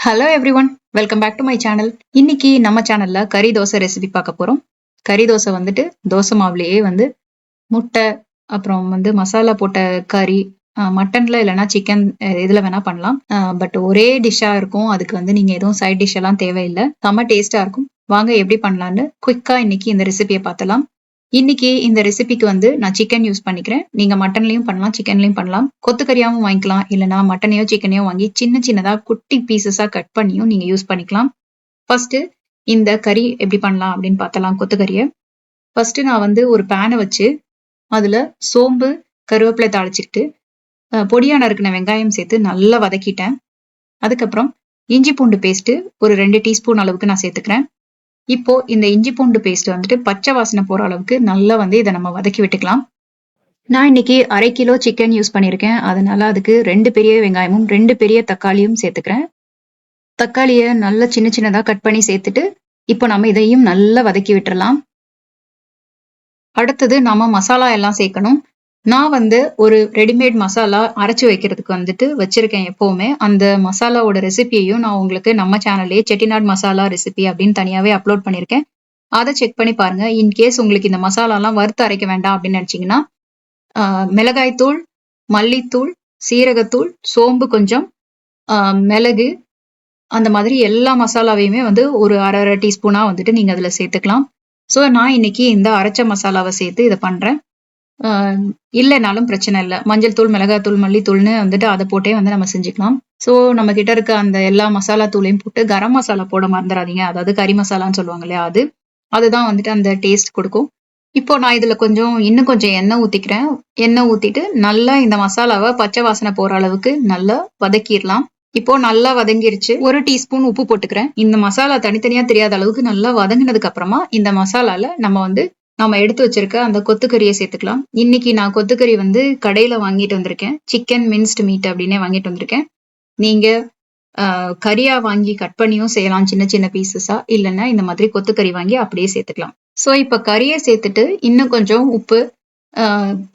Hello everyone, welcome back to my channel. இன்னைக்கு நம்ம சேனல்ல கறி தோசை ரெசிபி பார்க்க போறோம். கறி தோசை வந்துட்டு தோசை மாவுலயே வந்து முட்டை, அப்புறம் வந்து மசாலா போட்ட கறி, மட்டன்ல இல்லைன்னா சிக்கன் இதுல வேணா பண்ணலாம். பட் ஒரே டிஷ்ஷா இருக்கும். அதுக்கு வந்து நீங்க எதுவும் சைட் டிஷ் எல்லாம் தேவையில்லை. செம்ம டேஸ்டா இருக்கும். வாங்க எப்படி பண்ணலான்னு குயிக்கா இன்னைக்கு இந்த ரெசிபியை பார்த்தலாம். இன்னைக்கு இந்த ரெசிபிக்கு வந்து நான் சிக்கன் யூஸ் பண்ணிக்கிறேன். நீங்க மட்டன்லயும் பண்ணலாம், சிக்கன்லயும் பண்ணலாம். கொத்துக்கறியாவும் வாங்கிக்கலாம், இல்லைன்னா மட்டனையோ சிக்கனையோ வாங்கி சின்ன சின்னதா குட்டி பீசஸா கட் பண்ணியும் நீங்க யூஸ் பண்ணிக்கலாம். ஃபர்ஸ்ட் இந்த கறி எப்படி பண்ணலாம் அப்படின்னு பார்த்தலாம். கொத்துக்கறியை ஃபர்ஸ்ட் நான் வந்து ஒரு பேனை வச்சு அதுல சோம்பு, கருவேப்பிலை தாளிச்சுக்கிட்டு பொடியா நறுக்கின வெங்காயம் சேர்த்து நல்லா வதக்கிட்டேன். அதுக்கப்புறம் இஞ்சி பூண்டு பேஸ்ட் ஒரு 2 டீஸ்பூன் அளவுக்கு நான் சேர்த்துக்கிறேன். இப்போ இந்த இஞ்சி பூண்டு பேஸ்ட் வந்துட்டு பச்சை வாசனை போற அளவுக்கு நல்லா வந்து இதை நம்ம வதக்கி விட்டுக்கலாம். நான் இன்னைக்கு 1/2 கிலோ சிக்கன் யூஸ் பண்ணியிருக்கேன். அதனால அதுக்கு 2 பெரிய வெங்காயமும் 2 பெரிய தக்காளியும் சேர்த்துக்கிறேன். தக்காளியை நல்லா சின்ன சின்னதா கட் பண்ணி சேர்த்துட்டு இப்போ நம்ம இதையும் நல்லா வதக்கி விட்டுறலாம். அடுத்தது நாம மசாலா எல்லாம் சேர்க்கணும். நான் வந்து ஒரு ரெடிமேட் மசாலா அரைச்சு வைக்கிறதுக்கு வந்துட்டு வச்சிருக்கேன் எப்பவுமே. அந்த மசாலாவோட ரெசிபியையும் நான் உங்களுக்கு நம்ம சேனல்லே செட்டிநாடு மசாலா ரெசிபி அப்படின்னு தனியாவே அப்லோட் பண்ணியிருக்கேன். அதை செக் பண்ணி பாருங்க. இன்கேஸ் உங்களுக்கு இந்த மசாலாலாம் வறுத்து அரைக்க வேண்டாம் அப்படின்னு நினைச்சீங்கன்னா மிளகாய்த்தூள், மல்லித்தூள், சீரகத்தூள், சோம்பு கொஞ்சம், மிளகு, அந்த மாதிரி எல்லா மசாலாவையுமே வந்து ஒரு அரை டீஸ்பூனா வந்துட்டு நீங்க அதுல சேர்த்துக்கலாம். ஸோ நான் இன்னைக்கு இந்த அரைச்ச மசாலாவை சேர்த்து இதை பண்றேன். இல்லைனாலும் பிரச்சனை இல்லை. மஞ்சள் தூள், மிளகாய்த்தூள், மல்லித்தூள்னு வந்துட்டு அதை போட்டே வந்து நம்ம செஞ்சுக்கலாம். ஸோ நம்ம கிட்ட இருக்க அந்த எல்லா மசாலா தூளையும் போட்டு கரம் மசாலா போட மறந்துடாதீங்க. அதாவது கறி மசாலான்னு சொல்லுவாங்க இல்லையா, அதுதான் வந்துட்டு அந்த டேஸ்ட் கொடுக்கும். இப்போ நான் இதுல இன்னும் கொஞ்சம் எண்ணெய் ஊத்திக்கிறேன். எண்ணெய் ஊத்திட்டு நல்லா இந்த மசாலாவை பச்சை வாசனை போற அளவுக்கு நல்லா வதக்கிடலாம். இப்போ நல்லா வதங்கிருச்சு. 1 டீஸ்பூன் உப்பு போட்டுக்கிறேன். இந்த மசாலா தனித்தனியா தெரியாத அளவுக்கு நல்லா வதங்கினதுக்கு அப்புறமா இந்த மசாலால நம்ம எடுத்து வச்சிருக்க அந்த கொத்துக்கறியை சேர்த்துக்கலாம். இன்னைக்கு நான் கொத்துக்கறி வந்து கடையில வாங்கிட்டு வந்திருக்கேன். சிக்கன் மின்ஸ்டு மீட் அப்படின்னே வாங்கிட்டு வந்திருக்கேன். நீங்க கறியா வாங்கி கட் பண்ணியும் செய்யலாம் சின்ன சின்ன பீசஸா, இல்லைன்னா இந்த மாதிரி கொத்துக்கறி வாங்கி அப்படியே சேர்த்துக்கலாம். ஸோ இப்போ கறியை சேர்த்துட்டு இன்னும் கொஞ்சம் உப்பு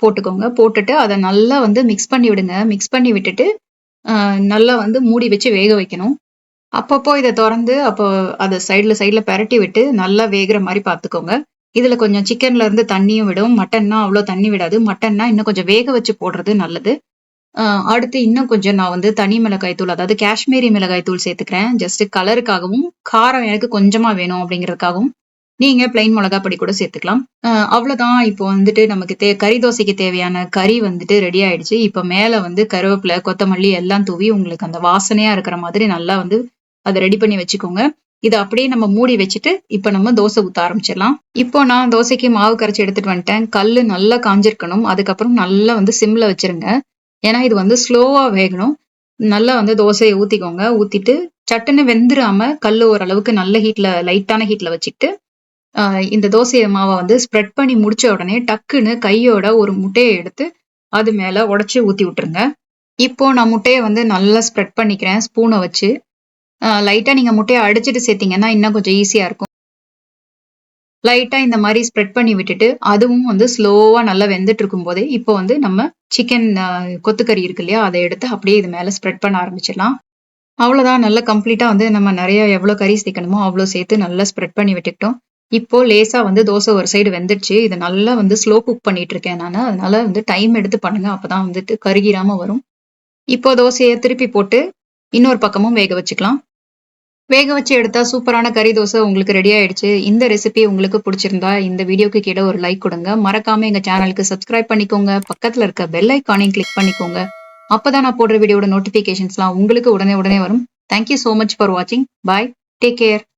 போட்டுக்கோங்க. போட்டுட்டு அதை நல்லா வந்து மிக்ஸ் பண்ணி விடுங்க. மிக்ஸ் பண்ணி விட்டுட்டு நல்லா வந்து மூடி வச்சு வேக வைக்கணும். அப்பப்போ இதை திறந்து அதை சைட்ல பெரட்டி விட்டு நல்லா வேகிற மாதிரி பார்த்துக்கோங்க. இதுல கொஞ்சம் சிக்கன்ல இருந்து தண்ணியும் விடும். மட்டன்னா அவ்வளோ தண்ணி விடாது. மட்டன்னா இன்னும் கொஞ்சம் வேக வச்சு போடுறது நல்லது. அடுத்து இன்னும் கொஞ்சம் நான் வந்து தனி மிளகாய் தூள், அதாவது காஷ்மீரி மிளகாய் தூள் சேர்த்துக்கிறேன். ஜஸ்ட் கலருக்காகவும் காரம் எனக்கு கொஞ்சமா வேணும் அப்படிங்கிறதுக்காகவும். நீங்க பிளைன் மிளகா பொடி கூட சேர்த்துக்கலாம். அவ்வளவுதான். இப்போ வந்துட்டு நமக்கு கறி தோசைக்கு தேவையான கறி வந்துட்டு ரெடி ஆயிடுச்சு. இப்போ மேல வந்து கருவேப்பிலை, கொத்தமல்லி எல்லாம் தூவி உங்களுக்கு அந்த வாசனையா இருக்கிற மாதிரி நல்லா வந்து அதை ரெடி பண்ணி வச்சுக்கோங்க. இதை அப்படியே நம்ம மூடி வச்சுட்டு இப்போ நம்ம தோசை ஊத்த ஆரம்பிச்சிடலாம். இப்போ நான் தோசைக்கு மாவு கரைச்சி எடுத்துட்டு வந்துட்டேன். கல்லு நல்லா காஞ்சிருக்கணும். அதுக்கப்புறம் நல்லா வந்து சிம்ல வச்சிருங்க. ஏன்னா இது வந்து ஸ்லோவா வேகணும். நல்லா வந்து தோசையை ஊத்திக்கோங்க. ஊத்திட்டு சட்டுன்னு வெந்துராம கல்லு ஓரளவுக்கு நல்ல ஹீட்ல, லைட்டான ஹீட்ல வச்சுக்கிட்டு இந்த தோசை மாவை வந்து ஸ்ப்ரெட் பண்ணி முடிச்ச உடனே டக்குன்னு கையோட ஒரு முட்டையை எடுத்து அது மேல உடைச்சு ஊத்தி விட்டுருங்க. இப்போ நான் முட்டையை வந்து நல்லா ஸ்ப்ரெட் பண்ணிக்கிறேன் ஸ்பூனை வச்சு. லைட்டா நீங்க முட்டையை அடிச்சுட்டு சேர்த்தீங்கன்னா இன்னும் கொஞ்சம் ஈஸியா இருக்கும். லைட்டா இந்த மாதிரி ஸ்ப்ரெட் பண்ணி விட்டுட்டு அதுவும் வந்து ஸ்லோவா நல்லா வெந்துட்டு இருக்கும் போதே இப்போ வந்து நம்ம சிக்கன் கொத்துக்கறி இருக்கு இல்லையா, அதை எடுத்து அப்படியே இது மேல ஸ்ப்ரெட் பண்ண ஆரம்பிச்சிடலாம். அவ்வளவுதான். நல்லா கம்ப்ளீட்டா வந்து நம்ம நிறைய எவ்வளவு கறி சேர்க்கணுமோ அவ்வளவு சேர்த்து நல்லா ஸ்ப்ரெட் பண்ணி விட்டுக்கிட்டோம். இப்போ லேசா வந்து தோசை ஒரு சைடு வெந்துடுச்சு. இதை நல்லா வந்து ஸ்லோ குக் பண்ணிட்டு இருக்கேன் நான். அதனால வந்து டைம் எடுத்து பண்ணுங்க. அப்பதான் வந்துட்டு கருகிராம வரும். இப்போ தோசையை திருப்பி போட்டு இன்னொரு பக்கமும் வேக வச்சுக்கலாம். வேக வச்சு எடுத்தா சூப்பரான கறி தோசை உங்களுக்கு ரெடி ஆயிடுச்சு. இந்த ரெசிபி உங்களுக்கு பிடிச்சிருந்தா இந்த வீடியோக்கு கீழே ஒரு லைக் கொடுங்க. மறக்காம எங்க சேனலுக்கு சப்ஸ்கிரைப் பண்ணிக்கோங்க. பக்கத்துல இருக்க பெல் ஐக்கானையும் கிளிக் பண்ணிக்கோங்க. அப்பதான் நான் போடுற வீடியோட நோட்டிபிகேஷன்ஸ்லாம் உங்களுக்கு உடனே வரும். Thank you so much for watching. Bye. Take care.